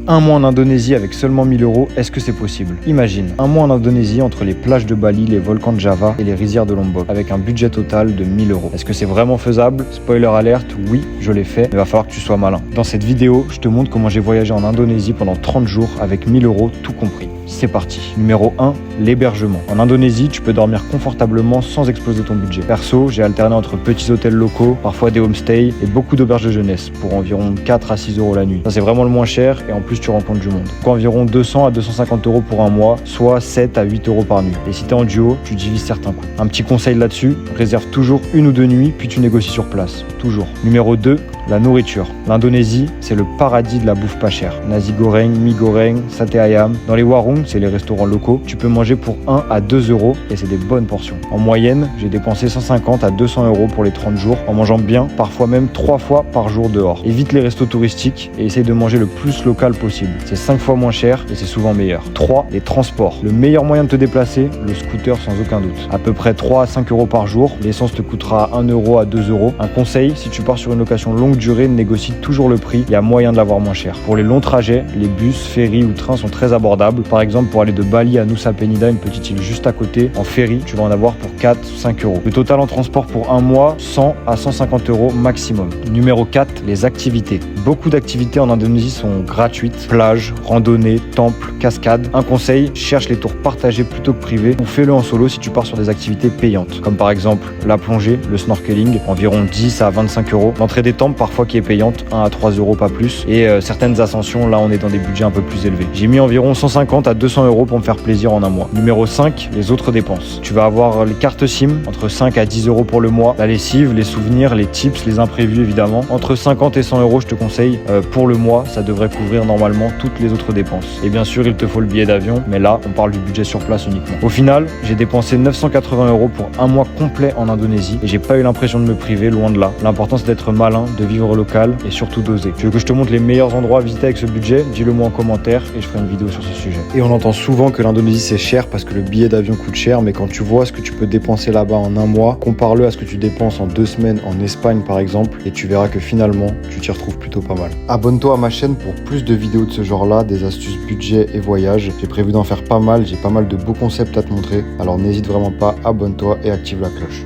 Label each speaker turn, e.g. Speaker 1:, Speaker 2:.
Speaker 1: Un mois en Indonésie avec seulement 1000 €, est-ce que c'est possible? Imagine, un mois en Indonésie entre les plages de Bali, les volcans de Java et les rizières de Lombok, avec un budget total de 1000 €. Est-ce que c'est vraiment faisable? Spoiler alerte, oui, je l'ai fait, mais il va falloir que tu sois malin. Dans cette vidéo, je te montre comment j'ai voyagé en Indonésie pendant 30 jours avec 1000 € tout compris. C'est parti. Numéro 1, l'hébergement. En Indonésie, tu peux dormir confortablement sans exploser ton budget. Perso, j'ai alterné entre petits hôtels locaux, parfois des homestays et beaucoup d'auberges de jeunesse pour environ 4 à 6 € la nuit. Ça, c'est vraiment le moins cher et en plus, tu rencontres du monde. Donc environ 200 à 250 € pour un mois, soit 7 à 8 € par nuit. Et si t'es en duo, tu divises certains coûts. Un petit conseil là-dessus, réserve toujours 1 ou 2 nuits, puis tu négocies sur place. Toujours. Numéro 2, la nourriture. L'Indonésie, c'est le paradis de la bouffe pas chère. Nasi goreng, mie goreng, saté ayam. Dans les warung, c'est les restaurants locaux, tu peux manger pour 1 à 2 € et c'est des bonnes portions. En moyenne, j'ai dépensé 150 à 200 € pour les 30 jours en mangeant bien, parfois même 3 fois par jour dehors. Évite les restos touristiques et essaye de manger le plus local possible. C'est 5 fois moins cher et c'est souvent meilleur. 3. Les transports. Le meilleur moyen de te déplacer, le scooter sans aucun doute. À peu près 3 à 5 € par jour, l'essence te coûtera 1 € à 2 €. Un conseil, si tu pars sur une location longue durée, négocie toujours le prix, il y a moyen de l'avoir moins cher. Pour les longs trajets, les bus, ferries ou trains sont très abordables. Par exemple, pour aller de Bali à Nusa Penida, une petite île juste à côté, en ferry, tu vas en avoir pour 4 ou 5 €. Le total en transport pour un mois, 100 à 150 € maximum. Numéro 4, les activités. Beaucoup d'activités en Indonésie sont gratuites. Plage, randonnée, temple, cascade. Un conseil, cherche les tours partagés plutôt que privés ou fais-le en solo si tu pars sur des activités payantes. Comme par exemple la plongée, le snorkeling, environ 10 à 25 €. L'entrée des temples parfois qui est payante, 1 à 3 € pas plus. Et certaines ascensions, là on est dans des budgets un peu plus élevés. J'ai mis environ 150 à 200 € pour me faire plaisir en un mois. Numéro 5, les autres dépenses. Tu vas avoir les cartes SIM, entre 5 à 10 € pour le mois. La lessive, les souvenirs, les tips, les imprévus évidemment. Entre 50 et 100 € je te conseille pour le mois, ça devrait couvrir normalement toutes les autres dépenses. Et bien sûr, il te faut le billet d'avion, mais là, on parle du budget sur place uniquement. Au final, j'ai dépensé 980 € pour un mois complet en Indonésie et j'ai pas eu l'impression de me priver, loin de là. L'important c'est d'être malin, de vivre local et surtout d'oser. Tu veux que je te montre les meilleurs endroits à visiter avec ce budget? Dis-le moi en commentaire et je ferai une vidéo sur ce sujet. Et on entend souvent que l'Indonésie c'est cher parce que le billet d'avion coûte cher, mais quand tu vois ce que tu peux dépenser là-bas en un mois, compare-le à ce que tu dépenses en 2 semaines en Espagne par exemple et tu verras que finalement, tu t'y retrouves plutôt pas mal. Abonne-toi à ma chaîne pour plus de vidéos de ce genre-là, des astuces budget et voyage. J'ai prévu d'en faire pas mal, j'ai pas mal de beaux concepts à te montrer, alors n'hésite vraiment pas, abonne-toi et active la cloche.